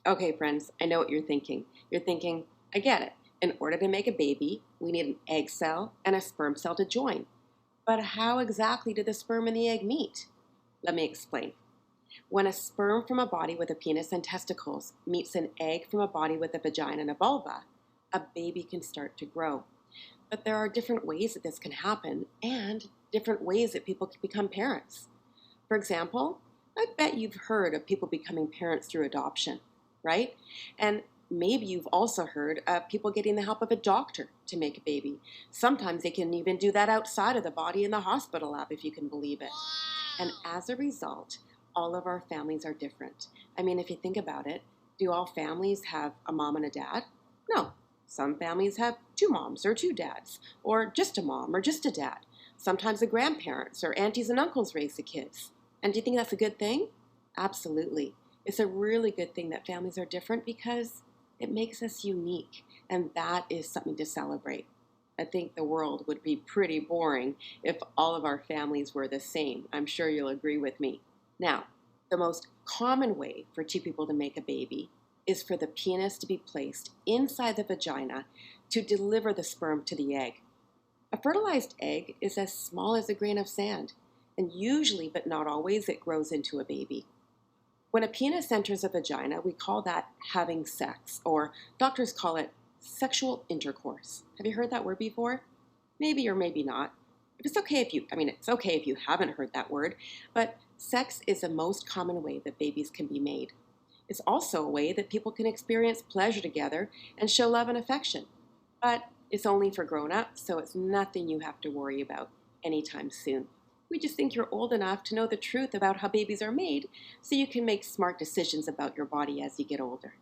Okay, friends, I know what you're thinking. You're thinking, I get it. In order to make a baby, we need an egg cell and a sperm cell to join. But how exactly do the sperm and the egg meet? Let me explain. When a sperm from a body with a penis and testicles meets an egg from a body with a vagina and a vulva, a baby can start to grow. But there are different ways that this can happen and different ways that people can become parents. For example, I bet you've heard of people becoming parents through adoption, right? And maybe you've also heard of people getting the help of a doctor to make a baby. Sometimes they can even do that outside of the body in the hospital lab, if you can believe it. And as a result, all of our families are different. I mean, if you think about it, do all families have a mom and a dad? No. Some families have two moms or two dads, or just a mom or just a dad. Sometimes the grandparents or aunties and uncles raise the kids. And do you think that's a good thing? Absolutely. It's a really good thing that families are different because it makes us unique, and that is something to celebrate. I think the world would be pretty boring if all of our families were the same. I'm sure you'll agree with me. Now, the most common way for two people to make a baby is for the penis to be placed inside the vagina to deliver the sperm to the egg. A fertilized egg is as small as a grain of sand, and usually, but not always, it grows into a baby. When a penis enters a vagina, we call that having sex, or doctors call it sexual intercourse. Have you heard that word before? Maybe or maybe not. But it's okay if you haven't heard that word, but sex is the most common way that babies can be made. It's also a way that people can experience pleasure together and show love and affection. But it's only for grown-ups, so it's nothing you have to worry about anytime soon. We just think you're old enough to know the truth about how babies are made so you can make smart decisions about your body as you get older.